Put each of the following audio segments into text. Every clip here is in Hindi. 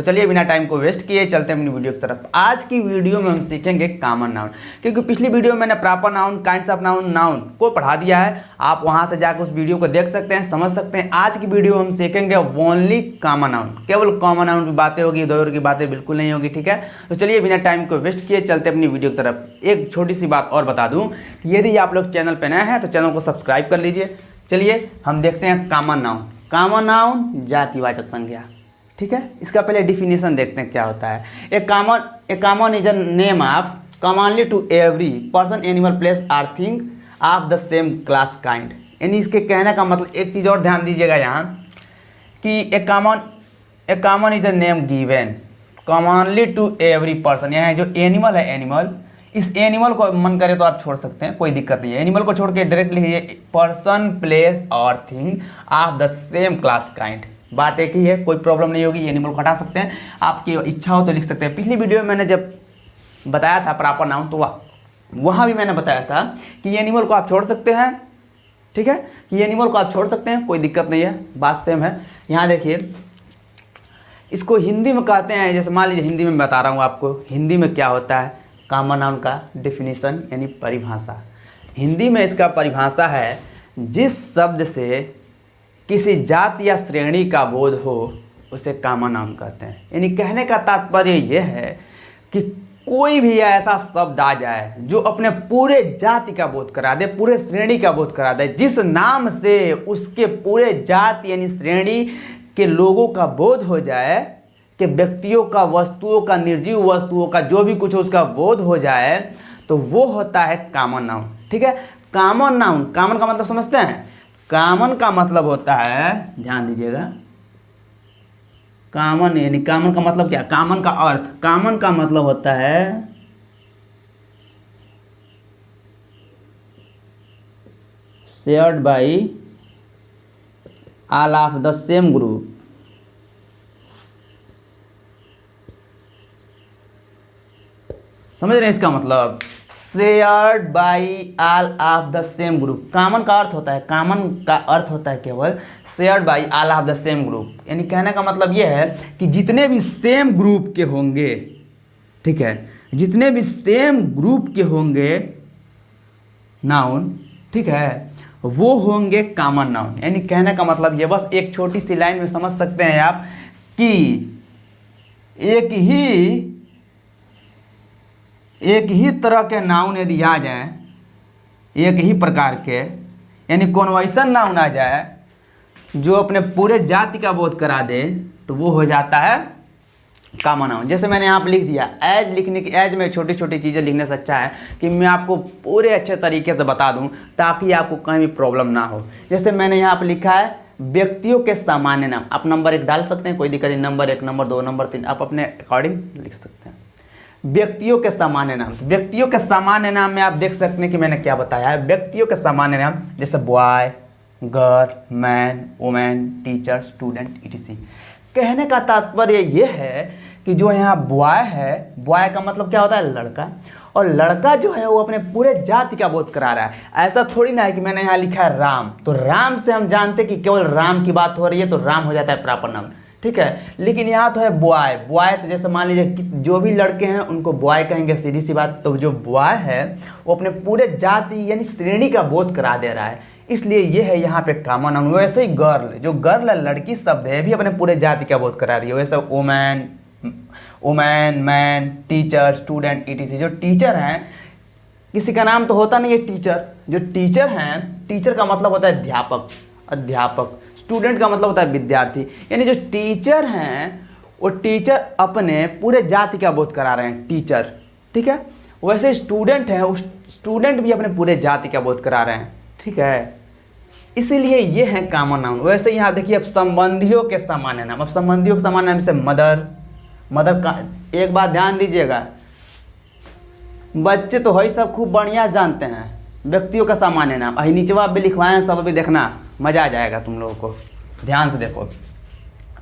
तो चलिए बिना टाइम को वेस्ट किए चलते हैं अपनी वीडियो की तरफ। आज की वीडियो में हम सीखेंगे कॉमन नाउन, क्योंकि पिछली वीडियो में मैंने proper noun, kinds of noun, noun को पढ़ा दिया है। आप वहां से जाकर उस वीडियो को देख सकते हैं, समझ सकते हैं। आज की वीडियो में हम सीखेंगे ओनली कॉमन नाउन, केवल कॉमन नाउन की बातें होगी, इधर की बातें बिल्कुल नहीं होगी। ठीक है, तो चलिए बिना टाइम को वेस्ट किए चलते अपनी वीडियो की तरफ। एक छोटी सी बात और बता दूँ कि यदि आप लोग चैनल पर नए हैं तो चैनल को सब्सक्राइब कर लीजिए। चलिए हम देखते हैं कॉमन नाउन। कॉमन नाउन जातिवाचक संज्ञा। ठीक है, इसका पहले डिफिनेशन देखते हैं क्या होता है। A common is a name of commonly to every person, animal, place or thing of the same class kind. यानी इसके कहने का मतलब, एक चीज़ और ध्यान दीजिएगा यहाँ कि a common is a name given commonly to every person. यहाँ जो एनिमल है, एनिमल, इस एनिमल को मन करे तो आप छोड़ सकते हैं, कोई दिक्कत नहीं है। एनिमल को छोड़ के डायरेक्ट लिखिए पर्सन, प्लेस और thing of the same class kind. बात एक ही है, कोई प्रॉब्लम नहीं होगी। एनिमल को हटा सकते हैं, आपकी इच्छा हो तो लिख सकते हैं। पिछली वीडियो में मैंने जब बताया था प्रॉपर नाउन, तो वहाँ भी मैंने बताया था कि एनिमल को आप छोड़ सकते हैं। ठीक है, कि एनिमल को आप छोड़ सकते हैं, कोई दिक्कत नहीं है, बात सेम है। यहाँ देखिए, इसको हिंदी में कहते हैं, जैसे मान लीजिए हिंदी में बता रहा हूँ आपको, हिंदी में क्या होता है कॉमन नाउन का डिफिनीशन यानी परिभाषा। हिंदी में इसका परिभाषा है, जिस शब्द से किसी जाति या श्रेणी का बोध हो उसे कॉमन नाउन कहते हैं। यानी कहने का तात्पर्य यह है कि कोई भी ऐसा शब्द आ जाए जो अपने पूरे जाति का बोध करा दे, पूरे श्रेणी का बोध करा दे, जिस नाम से उसके पूरे जाति यानी श्रेणी के लोगों का बोध हो जाए, कि व्यक्तियों का, वस्तुओं का, निर्जीव वस्तुओं का, जो भी कुछ उसका बोध हो जाए, तो वो होता है कॉमन नाउन। ठीक है, कॉमन नाउन, कॉमन का मतलब समझते हैं? कॉमन का मतलब होता है, ध्यान दीजिएगा, कॉमन यानी कॉमन का मतलब क्या? कॉमन का अर्थ, कॉमन का मतलब होता है shared by all of the same group. समझ रहे हैं इसका मतलब? Shared by all of the same group. Common का अर्थ होता है, कॉमन का अर्थ होता है केवल shared by all of the same group. यानी कहने का मतलब यह है कि जितने भी सेम ग्रुप के होंगे, ठीक है, जितने भी सेम ग्रुप के होंगे नाउन, ठीक है, वो होंगे कॉमन नाउन। यानी कहने का मतलब ये, बस एक छोटी सी लाइन में समझ सकते हैं आप कि एक ही तरह के नाउन यदि आ जाए, एक ही प्रकार के, यानी कॉन्वर्सन नाउन आ जाए जो अपने पूरे जाति का बोध करा दे, तो वो हो जाता है कॉमन नाउन। जैसे मैंने यहाँ पर लिख दिया, एज लिखने की, एज में छोटी छोटी चीज़ें लिखने से अच्छा है कि मैं आपको पूरे अच्छे तरीके से बता दूँ, ताकि आपको कहीं भी प्रॉब्लम ना हो। जैसे मैंने यहाँ पर लिखा है व्यक्तियों के सामान्य नाम। आप नंबर 1 डाल सकते हैं, कोई दिक्कत नहीं, नंबर 1, नंबर 2, नंबर 3, आप अपने अकॉर्डिंग लिख सकते हैं। व्यक्तियों के सामान्य नाम, व्यक्तियों के सामान्य नाम में आप देख सकते हैं कि मैंने क्या बताया है। व्यक्तियों के सामान्य नाम जैसे boy, girl, man, women, teacher, student, etc। कहने का तात्पर्य यह है कि जो यहाँ बॉय है, बॉय का मतलब क्या होता है? लड़का। और लड़का जो है वो अपने पूरे जाति का बोध करा रहा है। ऐसा थोड़ी ना है कि मैंने यहाँ लिखा है राम, तो राम से हम जानते हैं कि केवल राम की बात हो रही है, तो राम हो जाता है प्रॉपर नाउन। ठीक है, लेकिन यहाँ तो है बॉय। बॉय तो जैसे मान लीजिए कि जो भी लड़के हैं उनको बॉय कहेंगे, सीधी सी बात। तो जो बॉय है वो अपने पूरे जाति यानी श्रेणी का बोध करा दे रहा है, इसलिए ये है यहाँ पे कॉमन नाउन। वैसे ही गर्ल, जो गर्ल है, लड़की शब्द है, भी अपने पूरे जाति का बोध करा रही है। वैसे women, man, teacher, student, etc। जो टीचर हैं, किसी का नाम तो होता नहीं है टीचर। जो टीचर हैं, टीचर का मतलब होता है अध्यापक, अध्यापक। स्टूडेंट का मतलब होता है विद्यार्थी। यानी जो टीचर हैं वो टीचर अपने पूरे जाति का बोध करा रहे हैं, टीचर। ठीक है, वैसे स्टूडेंट हैं, उस स्टूडेंट भी अपने पूरे जाति का बोध करा रहे हैं। ठीक है, इसीलिए ये है कॉमन नाउन। वैसे यहाँ देखिए, अब संबंधियों के सामान्य नाम। अब संबंधियों के सामान्य नाम से मदर, मदर का एक बात ध्यान दीजिएगा, बच्चे तो वही सब खूब बढ़िया जानते हैं। व्यक्तियों का सामान्य नाम अही नीचवा भी लिखवाए हैं, सब भी देखना, मज़ा आ जाएगा तुम लोगों को, ध्यान से देखो।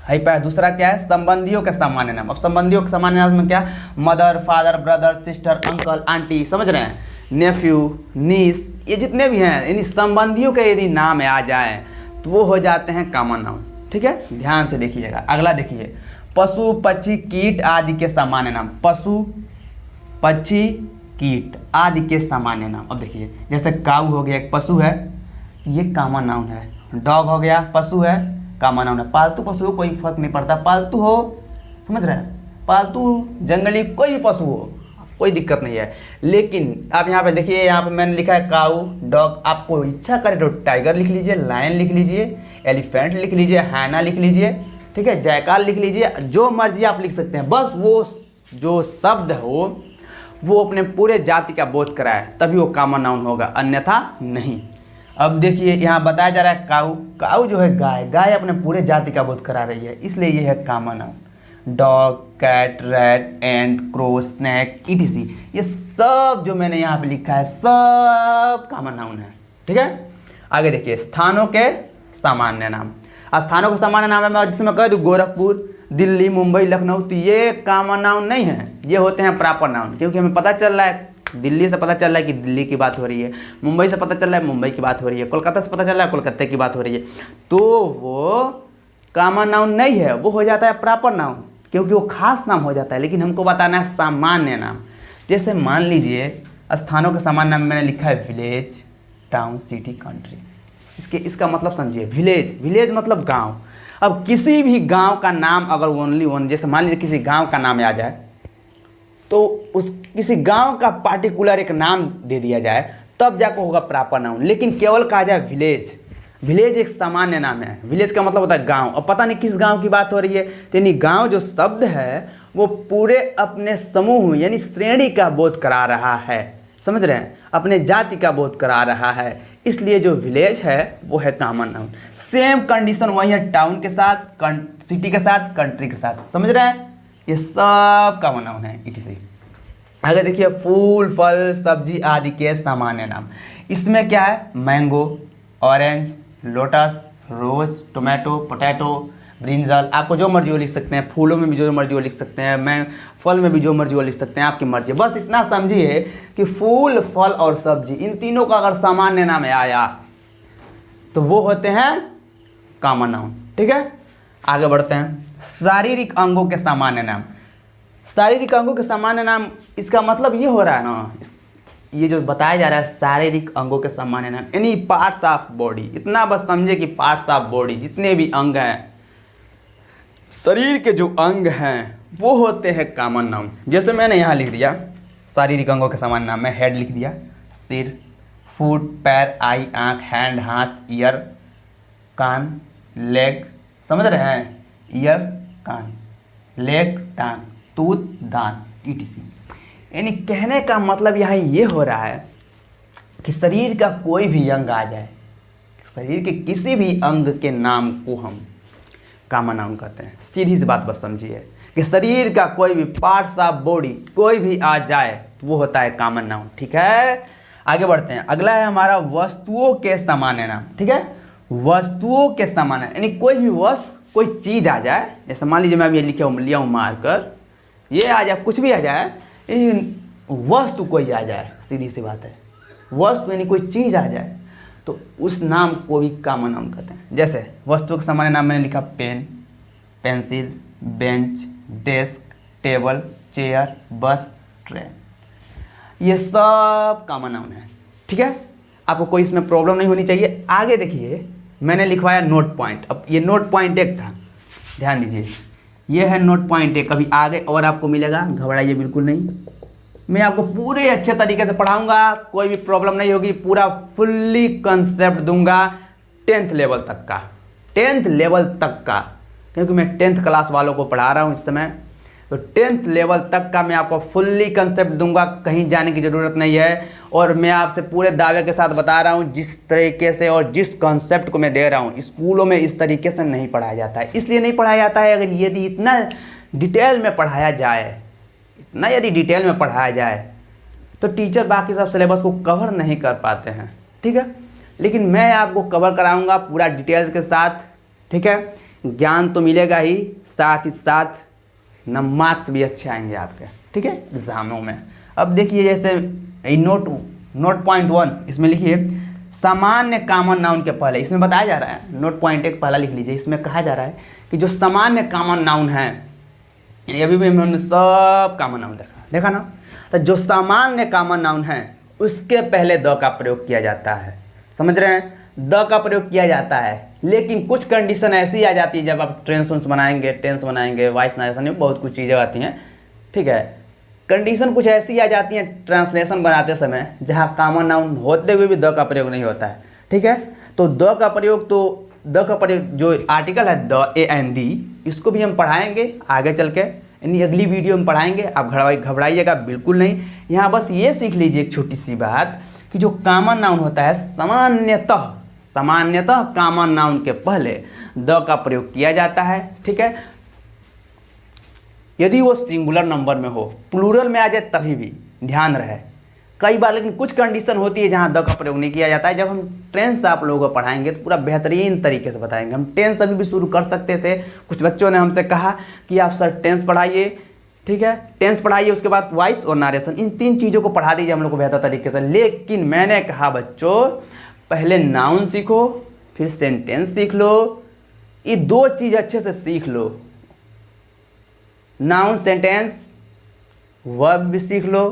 है पर दूसरा क्या है? संबंधियों के सामान्य नाम। अब संबंधियों के सामान्य नाम में क्या? Mother, father, brother, sister, uncle, aunty, समझ रहे हैं, नेफ्यू, नीस, ये जितने भी हैं, यानी संबंधियों के यदि नाम आ जाए तो वो हो जाते हैं कॉमन नाउन। ठीक है, ध्यान से देखिएगा। अगला देखिए, पशु पक्षी कीट आदि के सामान्य नाम। पशु पक्षी कीट आदि के सामान्य नाम। अब देखिए जैसे काऊ हो गया, एक पशु है, ये कॉमन नाउन है। डॉग हो गया, पशु है, कॉमन नाउन है। पालतू पशु हो कोई फर्क नहीं पड़ता, पालतू हो, समझ रहे हैं, पालतू जंगली कोई भी पशु हो कोई दिक्कत नहीं है। लेकिन आप यहाँ पे देखिए, यहाँ पे मैंने लिखा है काऊ, डॉग। आपको इच्छा करे तो टाइगर लिख लीजिए, लायन लिख लीजिए, एलिफेंट लिख लीजिए, हैना लिख लीजिए, ठीक है, जयकाल लिख लीजिए, जो मर्जी आप लिख सकते हैं। बस वो जो शब्द हो वो अपने पूरे जाति का बोध कराए तभी वो कॉमन नाउन होगा, अन्यथा नहीं। अब देखिए यहाँ बताया जा रहा है काऊ। काऊ जो है गाय, गाय अपने पूरे जाति का बोध करा रही है, इसलिए ये है common noun. Dog, cat, rat, and, crow, snake, etc, ये सब जो मैंने यहाँ पे लिखा है सब कॉमन नाउन है, ठीक है। आगे देखिए स्थानों के सामान्य नाम। स्थानों के सामान्य नाम है, मैं जिसमें कह दूँ गोरखपुर, दिल्ली, मुंबई, लखनऊ, तो ये कॉमन नाउन नहीं है, ये होते हैं प्रॉपर नाउन। क्योंकि हमें पता चल रहा है, दिल्ली से पता चल रहा है कि दिल्ली की बात हो रही है, मुंबई से पता चल रहा है मुंबई की बात हो रही है, कोलकाता से पता चल रहा है कोलकाता की बात हो रही है, तो वो कॉमन नाउन नहीं है, वो हो जाता है प्रॉपर नाउन, क्योंकि वो खास नाम हो जाता है। लेकिन हमको बताना है सामान्य नाम। जैसे मान लीजिए स्थानों के सामान्य नाम मैंने लिखा है विलेज, टाउन, सिटी, कंट्री। इसका मतलब समझिए, विलेज, विलेज मतलब गांव। अब किसी भी गांव का नाम अगर ओनली वन, जैसे मान लीजिए किसी गांव का नाम आ जाए तो उस किसी गांव का पार्टिकुलर एक नाम दे दिया जाए तब जाकर होगा प्रॉपर नाउन। लेकिन केवल कहा जाए विलेज, विलेज एक सामान्य नाम है। विलेज का मतलब होता है गांव। अब पता नहीं किस गांव की बात हो रही है, तो यानी गांव जो शब्द है वो पूरे अपने समूह यानी श्रेणी का बोध करा रहा है, समझ रहे हैं, अपने जाति का बोध करा रहा है, इसलिए जो विलेज है वो है कॉमन नाउन। सेम कंडीशन वही है टाउन के साथ, सिटी के साथ, कंट्री के साथ, समझ रहे हैं, ये सब कॉमन नाउन है, इटीसी। आगे देखिए फूल, फल, सब्जी आदि के सामान्य नाम। इसमें क्या है, मैंगो, ऑरेंज, लोटस, रोज, टोमेटो, पोटैटो, ब्रिंजल, आपको जो मर्जी वो लिख सकते हैं। फूलों में भी जो मर्जी वो लिख सकते हैं, मैं फल में भी जो मर्जी वो लिख सकते हैं, आपकी मर्जी। बस इतना समझिए कि फूल, फल और सब्जी इन तीनों का अगर सामान्य नाम आया तो वो होते हैं कॉमन नाउन, ठीक है। आगे बढ़ते हैं, शारीरिक अंगों के सामान्य नाम। शारीरिक अंगों के सामान्य नाम, इसका मतलब ये हो रहा है ना, ये जो बताया जा रहा है शारीरिक अंगों के सामान्य नाम यानी पार्ट्स ऑफ बॉडी। इतना बस समझे कि पार्ट्स ऑफ बॉडी जितने भी अंग हैं, शरीर के जो अंग हैं वो होते हैं कॉमन नाउन। जैसे मैंने यहाँ लिख दिया शारीरिक अंगों के सामान्य नाम में, हेड लिख दिया, सिर, फुट, पैर, आई, आँख, हैंड, हाथ, ईयर, कान, लेग, समझ रहे हैं, ईयर, कान, लेग, टांग, टूथ, दांत, ईटीसी। यानी कहने का मतलब यहाँ ये हो रहा है कि शरीर का कोई भी अंग आ जाए, शरीर के किसी भी अंग के नाम को हम कॉमन नाउन कहते हैं। सीधी सी बात बस समझिए कि शरीर का कोई भी पार्ट्स ऑफ बॉडी कोई भी आ जाए तो वो होता है कॉमन नाउन, ठीक है। आगे बढ़ते हैं, अगला है हमारा वस्तुओं के सामान्य नाम, ठीक है। वस्तुओं के सामान्य यानी कोई भी वस्तु, कोई चीज़ आ जाए, जैसे मान लीजिए मैं अभी लिया हूँ मार्कर, ये आ जाए, कुछ भी आ जाए, वस्तु कोई आ जाए, सीधी सी बात है, वस्तु यानी कोई चीज़ आ जाए तो उस नाम को भी कॉमन नाउन कहते हैं। जैसे वस्तु के सामान्य नाम मैंने लिखा pen, pencil, bench, desk, table, chair, bus, train, ये सब कॉमन नाउन है, ठीक है। आपको कोई इसमें प्रॉब्लम नहीं होनी चाहिए। आगे देखिए मैंने लिखवाया नोट पॉइंट। अब ये नोट पॉइंट एक था, ध्यान दीजिए, ये है नोट पॉइंट एक। अभी आगे और आपको मिलेगा, घबराइए बिल्कुल नहीं, मैं आपको पूरे अच्छे तरीके से पढ़ाऊंगा, कोई भी प्रॉब्लम नहीं होगी, पूरा फुल्ली कंसेप्ट दूंगा 10th लेवल तक का, 10th लेवल तक का, क्योंकि मैं 10th क्लास वालों को पढ़ा रहा हूं इस समय, तो 10th लेवल तक का मैं आपको फुल्ली कंसेप्ट दूंगा, कहीं जाने की ज़रूरत नहीं है। और मैं आपसे पूरे दावे के साथ बता रहा हूं, जिस तरीके से और जिस कंसेप्ट को मैं दे रहा हूं स्कूलों में इस तरीके से नहीं पढ़ाया जाता है। इसलिए नहीं पढ़ाया जाता है, अगर यदि इतना डिटेल में पढ़ाया जाए, इतना यदि डिटेल में पढ़ाया जाए तो टीचर बाकी सब सिलेबस को कवर नहीं कर पाते हैं, ठीक है। लेकिन मैं आपको कवर कराऊंगा पूरा डिटेल्स के साथ, ठीक है। ज्ञान तो मिलेगा ही, साथ ही साथ मार्क्स भी अच्छे आएंगे आपके, ठीक है, एग्जामों में। अब देखिए जैसे नोट पॉइंट 1 इसमें लिखिए सामान्य कॉमन नाउन के पहले, इसमें बताया जा रहा है, नोट पॉइंट 1 पहला लिख लीजिए। इसमें कहा जा रहा है कि जो सामान्य कॉमन नाउन है यानी अभी भी हमने सब कॉमन नाउन देखा ना। तो जो सामान्य कॉमन नाउन है उसके पहले द का प्रयोग किया जाता है, समझ रहे हैं, द का प्रयोग किया जाता है। लेकिन कुछ कंडीशन ऐसी आ जाती है जब आप टेंस बनाएंगे, वॉइस नरेशन में बहुत कुछ चीज़ें आती हैं, ठीक है। कंडीशन कुछ ऐसी आ जाती हैं ट्रांसलेशन बनाते समय जहाँ कॉमन नाउन होते हुए भी द का प्रयोग नहीं होता है, ठीक है। तो द का प्रयोग जो आर्टिकल है द AND, इसको भी हम पढ़ाएंगे आगे चल के, यानी अगली वीडियो में पढ़ाएंगे। आप घबराइएगा बिल्कुल नहीं। यहाँ बस ये सीख लीजिए एक छोटी सी बात कि जो कॉमन नाउन होता है सामान्यतः कॉमन नाउन के पहले द का प्रयोग किया जाता है, ठीक है। यदि वो सिंगुलर नंबर में हो, प्लूरल में आ जाए तभी भी ध्यान रहे। कई बार लेकिन कुछ कंडीशन होती है जहाँ द का प्रयोग नहीं किया जाता है। जब हम टेंस आप लोगों को पढ़ाएंगे तो पूरा बेहतरीन तरीके से बताएंगे। हम टेंस अभी भी शुरू कर सकते थे, कुछ बच्चों ने हमसे कहा कि आप सर टेंस पढ़ाइए, ठीक है, टेंस पढ़ाइए, उसके बाद वॉइस और नरेशन, इन 3 चीज़ों को पढ़ा दीजिए हम लोग को बेहतर तरीके से। लेकिन मैंने कहा बच्चों पहले नाउन सीखो फिर सेंटेंस सीख लो, ये 2 चीज़ अच्छे से सीख लो। नाउन सेंटेंस वर्ब भी सीख लो,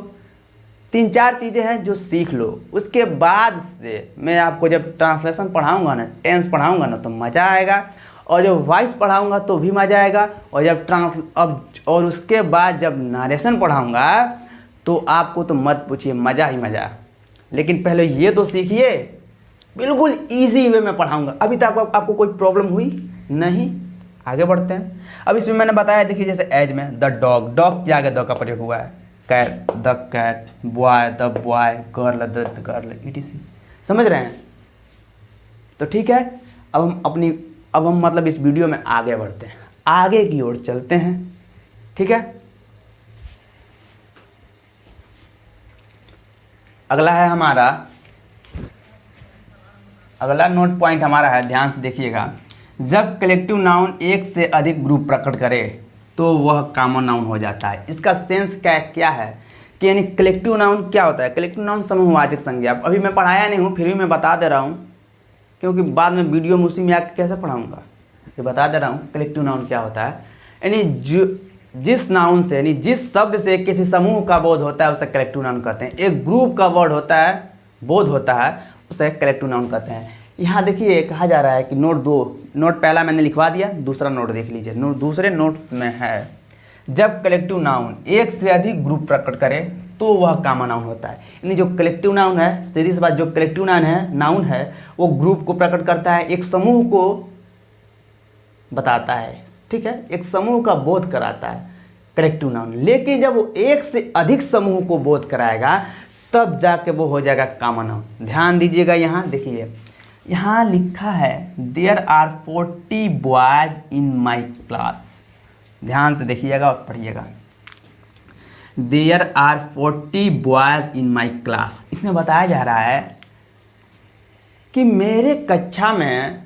3-4 चीज़ें हैं जो सीख लो। उसके बाद से मैं आपको जब ट्रांसलेशन पढ़ाऊंगा ना, टेंस पढ़ाऊंगा ना, तो मज़ा आएगा, और जब वॉइस पढ़ाऊंगा तो भी मज़ा आएगा, और जब और उसके बाद जब नरेशन पढ़ाऊंगा तो आपको तो मत पूछिए, मज़ा ही मज़ा। लेकिन पहले ये तो सीखिए, बिल्कुल ईजी वे में पढ़ाऊंगा। अभी तक आपको कोई प्रॉब्लम हुई नहीं? आगे बढ़ते हैं। अब इसमें मैंने बताया, देखिए जैसे एज में द डॉग के आगे द का प्रयोग हुआ है, cat the cat, boy the boy, girl the girl, etc। समझ रहे हैं? तो ठीक है, अब हम मतलब इस वीडियो में आगे बढ़ते हैं, आगे की ओर चलते हैं, ठीक है। अगला नोट पॉइंट हमारा है, ध्यान से देखिएगा। जब कलेक्टिव नाउन एक से अधिक ग्रुप प्रकट करे तो वह कॉमन नाउन हो जाता है। इसका सेंस क्या है कि यानी कलेक्टिव नाउन क्या होता है? कलेक्टिव नाउन समूहवाचक संज्ञा। अभी मैं पढ़ाया नहीं हूँ, फिर भी मैं बता दे रहा हूँ, क्योंकि बाद में वीडियो में उसी में आकर कैसे पढ़ाऊँगा, ये बता दे रहा हूँ कलेक्टिव नाउन क्या होता है। यानी जिस नाउन से, यानी जिस शब्द से किसी समूह का बोध होता है उसे कलेक्टिव नाउन कहते हैं। एक ग्रुप का वर्ड होता है, बोध होता है, उसे कलेक्टिव नाउन कहते हैं। यहाँ देखिए कहा जा रहा है कि नोट पहला मैंने लिखवा दिया, दूसरा नोट देख लीजिए। दूसरे नोट में है, जब कलेक्टिव नाउन एक से अधिक ग्रुप प्रकट करे तो वह कॉमन नाउन होता है। यानी जो कलेक्टिव नाउन है, सीधी सी बात, जो कलेक्टिव नाउन है वो ग्रुप को प्रकट करता है, एक समूह को बताता है, ठीक है, एक समूह का बोध कराता है कलेक्टिव नाउन। लेकिन जब वो एक से अधिक समूह को बोध कराएगा तब जाके वो हो जाएगा कॉमन नाउन। ध्यान दीजिएगा, यहाँ देखिए, यहाँ लिखा है there are 40 boys in my class. ध्यान से देखिएगा और पढ़िएगा, there are 40 boys in my class. इसमें बताया जा रहा है कि मेरे कक्षा में,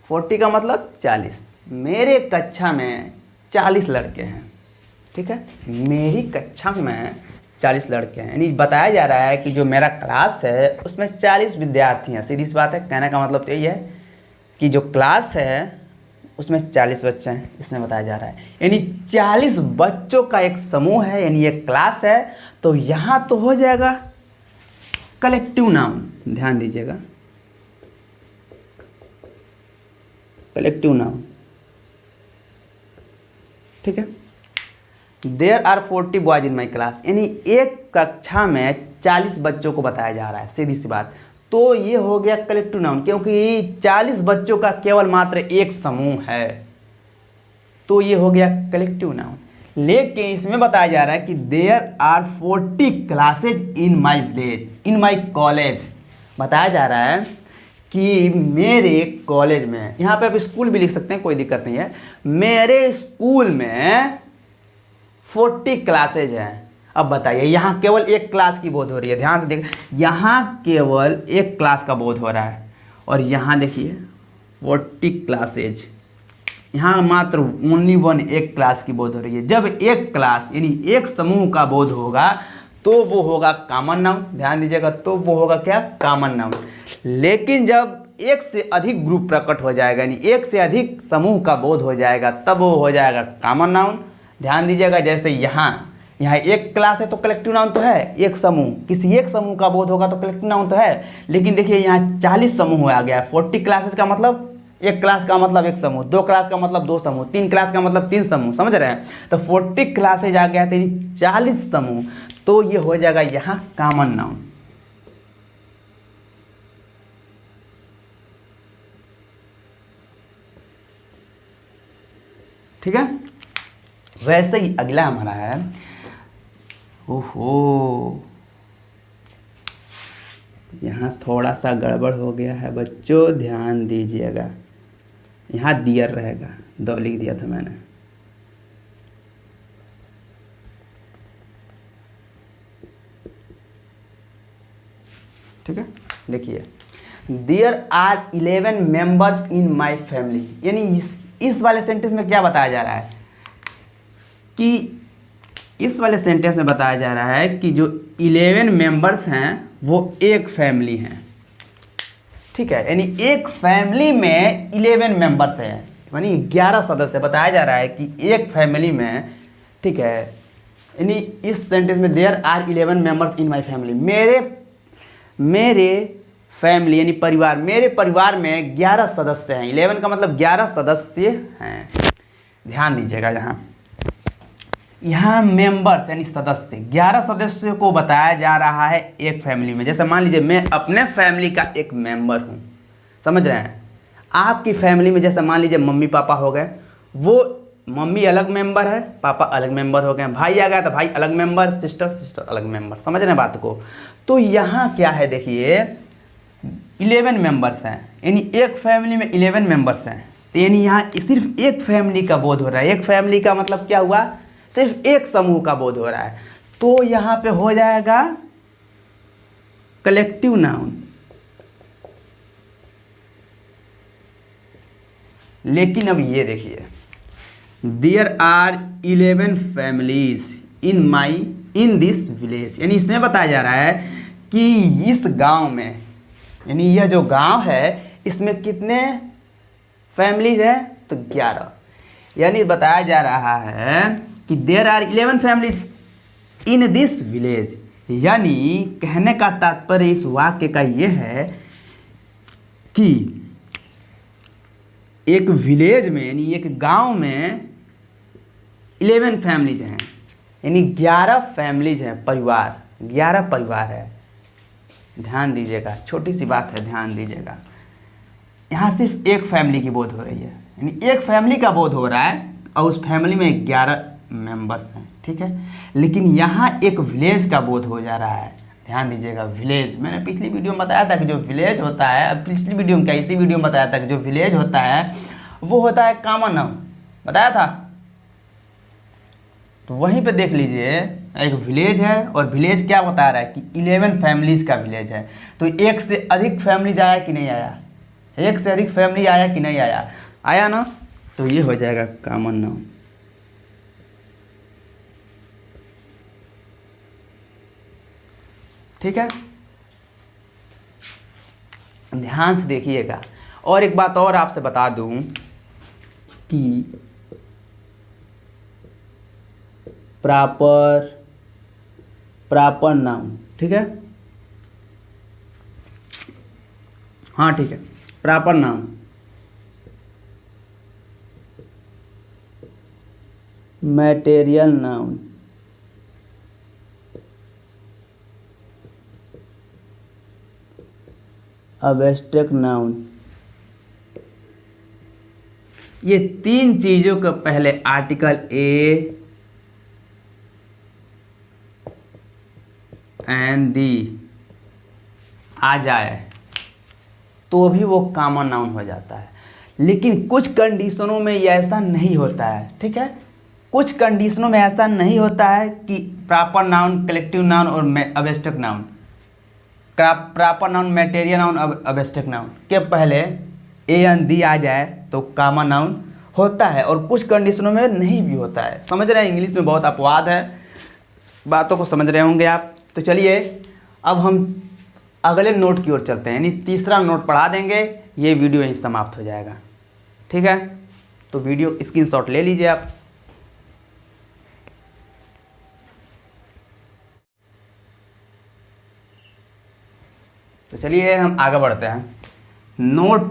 40 का मतलब 40, मेरे कक्षा में 40 लड़के हैं, ठीक है, मेरी कक्षा में 40 लड़के हैं। यानी बताया जा रहा है कि जो मेरा क्लास है उसमें 40 विद्यार्थी हैं। सीधी सी बात है, कहने का मतलब तो यही है कि जो क्लास है उसमें 40 बच्चे हैं, इसमें बताया जा रहा है। यानी 40 बच्चों का एक समूह है, यानी एक क्लास है, तो यहाँ तो हो जाएगा कलेक्टिव नाउन। ध्यान दीजिएगा, कलेक्टिव नाउन, ठीक है। There are 40 boys in my class, यानी एक कक्षा में 40 बच्चों को बताया जा रहा है, सीधी सी बात। तो ये हो गया कलेक्टिव नाउन, क्योंकि 40 बच्चों का केवल मात्र एक समूह है, तो ये हो गया कलेक्टिव नाउन। लेकिन इसमें बताया जा रहा है कि there are 40 classes in my village, in my college. बताया जा रहा है कि मेरे कॉलेज में, यहाँ पे आप स्कूल भी लिख सकते हैं, कोई दिक्कत नहीं है, मेरे स्कूल में 40 क्लासेज हैं। अब बताइए, यहाँ केवल एक क्लास की बोध हो रही है, ध्यान से देखिए, यहाँ केवल एक क्लास का बोध हो रहा है, और यहाँ देखिए 40 क्लासेज, यहाँ मात्र ओनली वन, एक क्लास की बोध हो रही है। जब एक क्लास यानी एक समूह का बोध होगा तो वो होगा कॉमन नाउन। ध्यान दीजिएगा, तो वो होगा क्या? Common noun. लेकिन जब एक से अधिक ग्रुप प्रकट हो जाएगा, यानी एक से अधिक समूह का बोध हो जाएगा, तब वो हो जाएगा कॉमन नाउन। ध्यान दीजिएगा, जैसे यहाँ एक क्लास है तो कलेक्टिव नाउन तो है, एक समूह, किसी एक समूह का बोध होगा तो कलेक्टिव नाउन तो है। लेकिन देखिए यहाँ 40 समूह आ गया है। 40 क्लासेस का मतलब एक क्लास का मतलब एक समूह, 2 क्लास का मतलब 2 समूह, 3 क्लास का मतलब 3 समूह, समझ रहे हैं। तो 40 क्लासेज आ गया तो 40 समूह, तो ये हो जाएगा यहाँ कॉमन नाउन। ठीक है, वैसे ही अगला हमारा है, ओहो यहाँ थोड़ा सा गड़बड़ हो गया है बच्चों, ध्यान दीजिएगा। यहाँ दियर रहेगा, दो लिख दिया था मैंने। ठीक है, देखिए there are 11 members in my family, यानी इस वाले सेंटेंस में क्या बताया जा रहा है कि इस वाले सेंटेंस में बताया जा रहा है कि जो 11 मेंबर्स हैं वो एक फैमिली हैं। ठीक है, यानी एक फैमिली में 11 मेंबर्स हैं, यानी 11 सदस्य। बताया जा रहा है कि एक फैमिली में, ठीक है, यानी इस सेंटेंस में there are 11 members in my family, मेरे फैमिली यानी परिवार, मेरे परिवार में 11 सदस्य हैं। 11 का मतलब 11 सदस्य हैं। ध्यान दीजिएगा, यहाँ मेंबर्स यानी सदस्य, 11 सदस्यों को बताया जा रहा है एक फैमिली में। जैसे मान लीजिए मैं अपने फैमिली का एक मेंबर हूँ, समझ रहे हैं। आपकी फैमिली में जैसे मान लीजिए मम्मी पापा हो गए, वो मम्मी अलग मेंबर है, पापा अलग मेंबर हो गए, भाई आ गया तो भाई अलग मेंबर, सिस्टर अलग मेंबर, समझ रहे हैं बात को। तो यहाँ क्या है देखिए, 11 मेंबर्स हैं, यानी एक फैमिली में 11 मेंबर्स हैं। तो यानी यहाँ सिर्फ एक फैमिली का बोध हो रहा है। एक फैमिली का मतलब क्या हुआ, सिर्फ एक समूह का बोध हो रहा है। तो यहाँ पे हो जाएगा कलेक्टिव नाउन। लेकिन अब ये देखिए, there are 11 families in this village, यानी इसमें बताया जा रहा है कि इस गांव में, यानी यह जो गांव है इसमें कितने फैमिलीज है, तो 11। यानी बताया जा रहा है कि there are 11 families in this village, यानी कहने का तात्पर्य इस वाक्य का यह है कि एक विलेज में यानी एक गांव में 11 फैमिलीज हैं, यानी 11 फैमिलीज हैं, परिवार 11 परिवार है। ध्यान दीजिएगा, छोटी सी बात है, ध्यान दीजिएगा। यहाँ सिर्फ एक फैमिली की बोध हो रही है, यानी एक फैमिली का बोध हो रहा है और उस फैमिली में 11 मेंबर्स हैं। ठीक है, लेकिन यहाँ एक विलेज का बोध हो जा रहा है। ध्यान दीजिएगा, विलेज, मैंने पिछली वीडियो में बताया था कि जो विलेज होता है, पिछली वीडियो में क्या इसी वीडियो में बताया था कि जो विलेज होता है वो होता है कॉमन नाउन, बताया था। तो वहीं पे देख लीजिए, एक विलेज है और विलेज क्या बता रहा है कि 11 फैमिलीज का विलेज है। तो एक से अधिक फैमिलीज आया कि नहीं आया, एक से अधिक फैमिली आया कि नहीं आया, आया ना। तो ये हो जाएगा कॉमन नाउन। ठीक है, ध्यान से देखिएगा। और एक बात और आपसे बता दूं कि प्रॉपर नाउन, ठीक है, हाँ ठीक है, proper noun material noun abstract noun, ये तीन चीजों का पहले आर्टिकल ए एंड दी आ जाए तो भी वो कॉमन नाउन हो जाता है। लेकिन कुछ कंडीशनों में ये ऐसा नहीं होता है। ठीक है, कुछ कंडीशनों में ऐसा नहीं होता है कि प्रॉपर नाउन, कलेक्टिव नाउन और abstract noun, proper noun, material noun, abstract noun के पहले ए एंड दी आ जाए तो कॉमन नाउन होता है, और कुछ कंडीशनों में नहीं भी होता है। समझ रहे हैं, इंग्लिश में बहुत अपवाद है, बातों को समझ रहे होंगे आप। तो चलिए अब हम अगले नोट की ओर चलते हैं, यानी तीसरा नोट पढ़ा देंगे, ये वीडियो यहीं समाप्त हो जाएगा। ठीक है, तो वीडियो स्क्रीनशॉट ले लीजिए आप। तो चलिए हम आगे बढ़ते हैं। नोट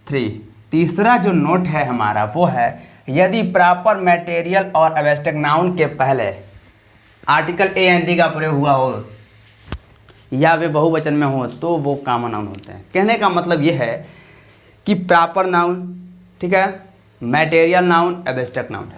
3, तीसरा जो नोट है हमारा वो है, यदि प्रॉपर मटेरियल और एब्स्ट्रैक्ट नाउन के पहले आर्टिकल ए एन दी का प्रयोग हुआ हो या वे बहुवचन में हो तो वो कॉमन नाउन होते हैं। कहने का मतलब ये है कि प्रॉपर नाउन, ठीक है, मटेरियल नाउन, एब्स्ट्रैक्ट नाउन,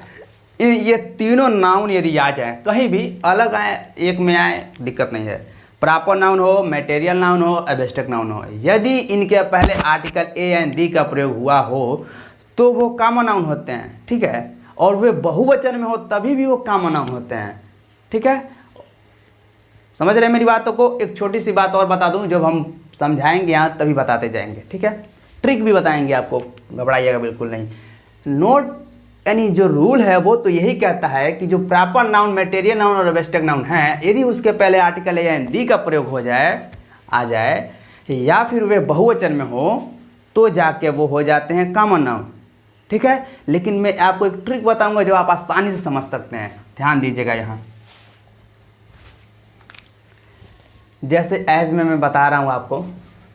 ये तीनों नाउन यदि आ जाए, कहीं भी अलग आए एक में आए दिक्कत नहीं है। प्रॉपर नाउन हो, मटेरियल नाउन हो, एब्स्ट्रैक्ट नाउन हो, यदि इनके पहले आर्टिकल ए एन दी का प्रयोग हुआ हो तो वो कॉमन नाउन होते हैं, ठीक है। और वे बहुवचन में हो तभी भी वो कॉमन नाउन होते हैं, ठीक है। समझ रहे हैं मेरी बातों को। एक छोटी सी बात और बता दूं, जब हम समझाएंगे यहाँ तभी बताते जाएंगे, ठीक है। ट्रिक भी बताएंगे आपको, घबराइएगा बिल्कुल नहीं। नोट यानी जो रूल है वो तो यही कहता है कि जो प्रॉपर नाउन, मटेरियल नाउन और एब्स्ट्रैक्ट नाउन है, यदि उसके पहले आर्टिकल ए एन दी का प्रयोग हो जाए, आ जाए, या फिर वे बहुवचन में हो तो जाके वो हो जाते हैं कॉमन नाउन, ठीक है। लेकिन मैं आपको एक ट्रिक बताऊंगा जो आप आसानी से समझ सकते हैं, ध्यान दीजिएगा यहाँ। जैसे एज में मैं बता रहा हूँ आपको,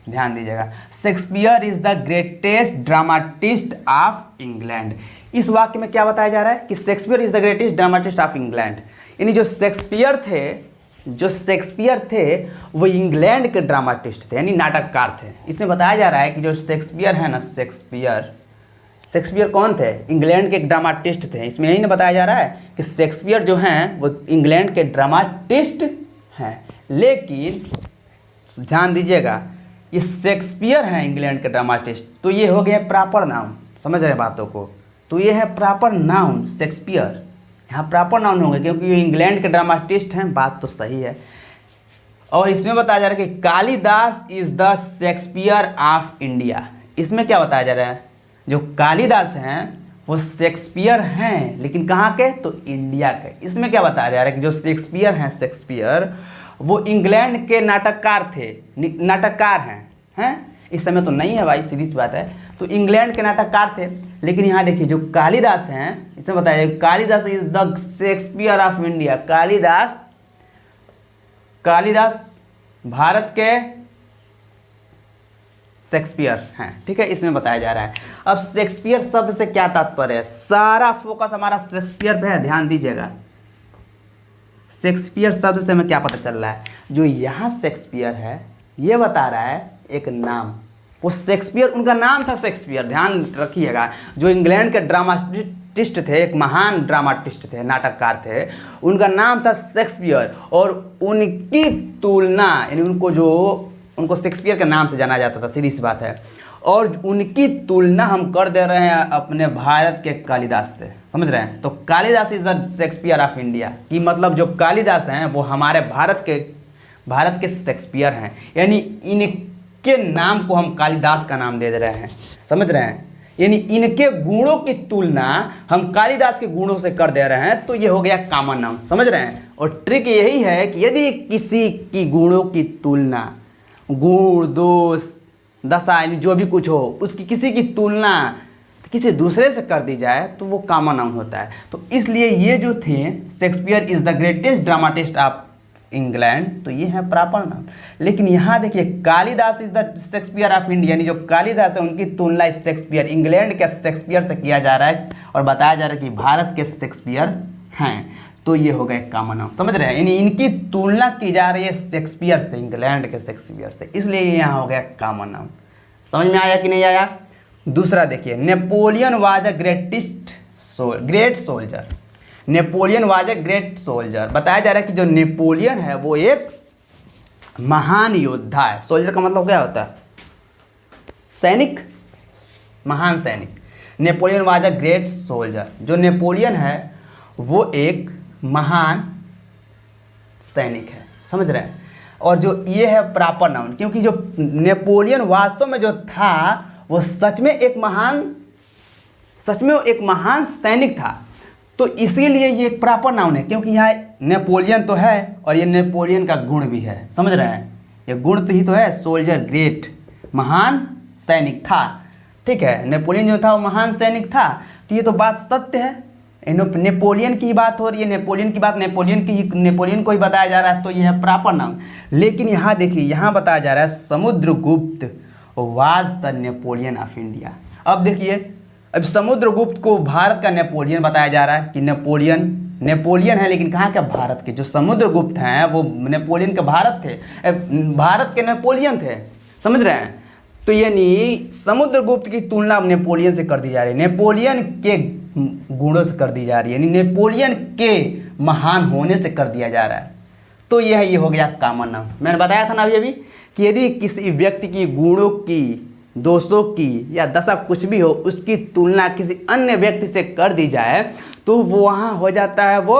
ध्यान दीजिएगा। Shakespeare is the greatest dramatist of England. इस वाक्य में क्या बताया जा रहा है कि Shakespeare is the greatest dramatist of England, यानी जो शेक्सपियर थे वो इंग्लैंड के ड्रामाटिस्ट थे, यानी नाटककार थे। इसमें बताया जा रहा है कि जो शेक्सपियर है ना, शेक्सपियर कौन थे? इंग्लैंड के ड्रामाटिस्ट थे। इसमें यही ना बताया जा रहा है कि शेक्सपियर जो हैं वो इंग्लैंड के ड्रामाटिस्ट हैं। लेकिन ध्यान दीजिएगा, ये शेक्सपियर हैं इंग्लैंड के ड्रामाटिस्ट, तो ये हो गया प्रॉपर नाउन। समझ रहे बातों को? तो ये है प्रॉपर नाउन शेक्सपियर, यहाँ प्रॉपर नाउन होंगे क्योंकि ये इंग्लैंड के ड्रामाटिस्ट हैं। बात तो सही है। और इसमें बताया जा रहा है कि Kalidas is the Shakespeare of India. इसमें क्या बताया जा रहा है? जो कालिदास हैं वो शेक्सपियर हैं, लेकिन कहाँ के? तो इंडिया के। इसमें क्या बताया जा रहा है कि जो शेक्सपियर हैं, शेक्सपियर वो इंग्लैंड के नाटककार थे, नाटककार हैं। इस समय तो नहीं है भाई, सीधी सी बात है। तो इंग्लैंड के नाटककार थे। लेकिन यहाँ देखिए जो कालिदास हैं, इसमें बताया जाए Kalidas is the Shakespeare of India. Kalidas Bharat के शेक्सपियर हैं, ठीक है। इसमें बताया जा रहा है। अब शेक्सपियर शब्द से क्या तात्पर्य है? सारा फोकस हमारा शेक्सपियर पे है, ध्यान दीजिएगा। शेक्सपियर शब्द से हमें क्या पता चल रहा है? जो यहाँ शेक्सपियर है ये बता रहा है एक नाम, वो शेक्सपियर, उनका नाम था शेक्सपियर, ध्यान रखिएगा। जो इंग्लैंड के ड्रामाटिस्ट थे, एक महान ड्रामाटिस्ट थे, नाटककार थे, उनका नाम था शेक्सपियर। और उनकी तुलना, यानी उनको शेक्सपियर के नाम से जाना जाता था, सीधी सी बात है। और उनकी तुलना हम कर दे रहे हैं अपने भारत के कालिदास से, समझ रहे हैं? तो Kalidas is the Shakespeare of India, कि मतलब जो कालिदास हैं वो हमारे भारत के शेक्सपियर हैं, यानी इनके नाम को हम कालिदास का नाम दे रहे हैं, समझ रहे हैं? यानी इनके गुणों की तुलना हम कालिदास के गुणों से कर दे रहे हैं, तो ये हो गया कॉमन नाउन, समझ रहे हैं? और ट्रिक यही है कि यदि किसी की गुणों की तुलना, गुण, दोष, दशा, यानी जो भी कुछ हो, उसकी किसी की तुलना किसी दूसरे से कर दी जाए तो वो कॉमन नाउन होता है। तो इसलिए ये जो थे, Shakespeare is the greatest dramatist of England, तो ये है प्रॉपर नाउन। लेकिन यहाँ देखिए Kalidas is the Shakespeare of India, यानी जो कालिदास है उनकी तुलना शेक्सपियर, इंग्लैंड के शेक्सपियर से किया जा रहा है और बताया जा रहा है कि भारत के शेक्सपियर हैं, तो ये हो गए कॉमन नाउन, समझ रहे हैं? यानी इनकी तुलना की जा रही है शेक्सपियर से, इंग्लैंड के शेक्सपियर से, इसलिए ये यहाँ हो गया कॉमन नाउन। समझ में आया कि नहीं आया? दूसरा देखिए, Napoleon was a great soldier. Napoleon was a great soldier, बताया जा रहा है कि जो नेपोलियन है वो एक महान योद्धा है। सोल्जर का मतलब क्या होता है? सैनिक, महान सैनिक। Napoleon was a great soldier, जो नेपोलियन है वो एक महान सैनिक है, समझ रहे हैं? और जो ये है प्रॉपर नाउन, क्योंकि जो नेपोलियन वास्तव में जो था वो सच में एक महान सैनिक था, तो इसीलिए ये एक प्रॉपर नाउन है। क्योंकि यहाँ नेपोलियन तो है और ये नेपोलियन का गुण भी है, समझ रहे हैं? ये गुण तो ही तो है, सोल्जर ग्रेट, महान सैनिक था, ठीक है। नेपोलियन जो था वो महान सैनिक था, तो ये तो बात सत्य है, नेपोलियन की बात हो रही है, नेपोलियन की बात नेपोलियन को ही बताया जा रहा है, तो यह है प्रॉपर नाउन। लेकिन यहाँ देखिए, यहाँ बताया जा रहा है Samudragupta was the Napoleon of India. अब देखिए, अब समुद्रगुप्त को भारत का नेपोलियन बताया जा रहा है कि नेपोलियन है, लेकिन कहाँ के? भारत के। जो समुद्रगुप्त हैं वो नेपोलियन के भारत थे, भारत के नेपोलियन थे, समझ रहे हैं? तो यानी समुद्रगुप्त की तुलना नेपोलियन से कर दी जा रही है, नेपोलियन के गुणों से कर दी जा रही है, यानी नेपोलियन के महान होने से कर दिया जा रहा है। तो ये हो गया कॉमन नाउन। मैंने बताया था ना अभी कि यदि किसी व्यक्ति की गुणों की, दोषों की या दशा कुछ भी हो, उसकी तुलना किसी अन्य व्यक्ति से कर दी जाए तो वो वहाँ हो जाता है वो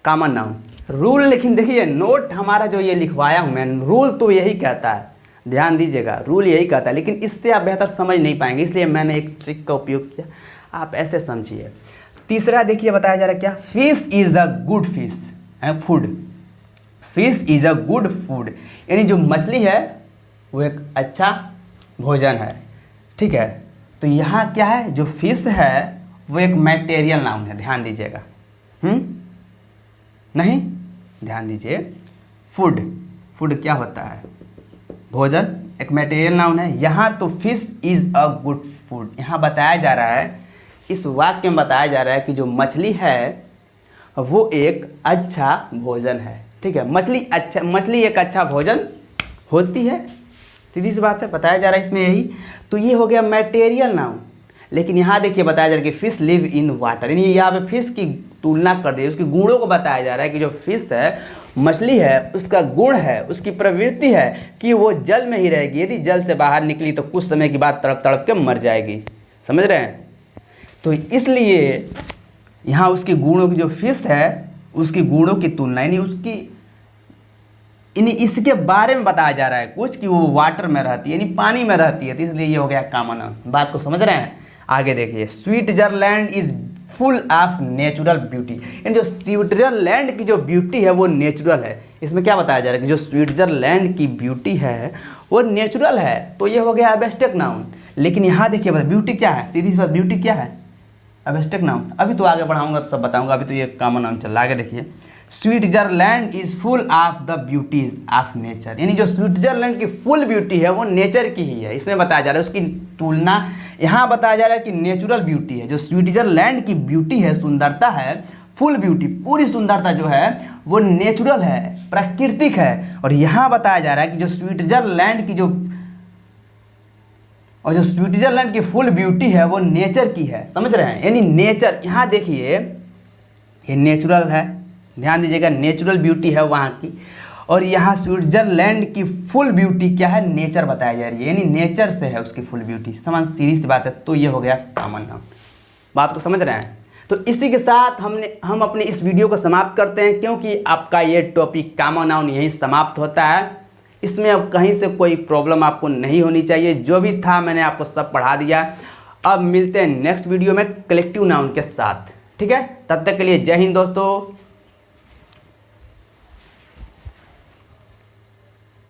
कॉमन नाउन। रूल, लेकिन देखिए नोट हमारा जो ये लिखवाया हूँ मैं, रूल तो यही कहता है, ध्यान दीजिएगा, रूल यही कहता है, लेकिन इससे आप बेहतर समझ नहीं पाएंगे, इसलिए मैंने एक ट्रिक का उपयोग किया, आप ऐसे समझिए। तीसरा देखिए बताया जा रहा है क्या? Fish is a good fish food. Fish is a good food, यानी जो मछली है वो एक अच्छा भोजन है, ठीक है। तो यहाँ क्या है? जो फिश है वो एक मैटेरियल नाउन है, ध्यान दीजिएगा। नहीं, ध्यान दीजिए, फूड क्या होता है? भोजन, एक मैटेरियल नाउन है। यहाँ तो fish is a good food, यहाँ बताया जा रहा है, इस वाक्य में बताया जा रहा है कि जो मछली है वो एक अच्छा भोजन है, ठीक है। मछली एक अच्छा भोजन होती है, सीधी सी बात है, बताया जा रहा है इसमें यही। तो ये हो गया मैटेरियल नाउन। लेकिन यहाँ देखिए बताया जा रहा है कि फिश लिव इन वाटर, यानी यहाँ पे फिश की तुलना कर दी, उसके गुणों को बताया जा रहा है कि जो फिश है, मछली है, उसका गुण है, उसकी प्रवृत्ति है कि वो जल में ही रहेगी, यदि जल से बाहर निकली तो कुछ समय के बाद तड़प तड़प के मर जाएगी, समझ रहे हैं? तो इसलिए यहाँ उसके गुणों की, जो फिश है उसकी गुणों की तुलना, यानी इसके बारे में बताया जा रहा है कुछ कि वो वाटर में रहती है, यानी पानी में रहती है, तो इसलिए ये हो गया कॉमन नाउन। बात को समझ रहे हैं? आगे देखिए, Switzerland is full of natural beauty, यानी जो स्विट्जरलैंड की जो ब्यूटी है वो नेचुरल है। इसमें क्या बताया जा रहा है कि जो स्विट्जरलैंड की ब्यूटी है वो नेचुरल है, तो ये हो गया एब्स्ट्रैक्ट नाउन। लेकिन यहाँ देखिए ब्यूटी क्या है, सीधी सी बात, ब्यूटी क्या है? Abstract noun. अभी तो आगे बढ़ाऊंगा तो सब बताऊंगा, अभी तो ये कॉमन नाउन चल रहा है। आगे देखिए, Switzerland is full of the beauties of nature, यानी जो स्विट्जरलैंड की फुल ब्यूटी है वो नेचर की ही है। इसमें बताया जा रहा है, उसकी तुलना यहाँ बताया जा रहा है कि नेचुरल ब्यूटी है। जो स्विट्जरलैंड की ब्यूटी है, सुंदरता है, फुल ब्यूटी, पूरी सुंदरता जो है वो नेचुरल है, प्राकृतिक है। और यहाँ बताया जा रहा है कि जो स्विट्जरलैंड की फुल ब्यूटी है वो नेचर की है, समझ रहे हैं? यानी नेचर, यहाँ देखिए ये नेचुरल है, ध्यान दीजिएगा, नेचुरल ब्यूटी है वहाँ की। और यहाँ स्विट्जरलैंड की फुल ब्यूटी क्या है? नेचर बताया जा रही है, यानी नेचर से है उसकी फुल ब्यूटी। समझ, सीधी सी बात है। तो ये हो गया कॉमन नाउन। बात को समझ रहे हैं? तो इसी के साथ हम अपने इस वीडियो को समाप्त करते हैं, क्योंकि आपका ये टॉपिक कॉमन नाउन यहीं समाप्त होता है। इसमें अब कहीं से कोई प्रॉब्लम आपको नहीं होनी चाहिए, जो भी था मैंने आपको सब पढ़ा दिया। अब मिलते हैं नेक्स्ट वीडियो में कलेक्टिव नाउन के साथ, ठीक है? तब तक के लिए जय हिंद दोस्तों।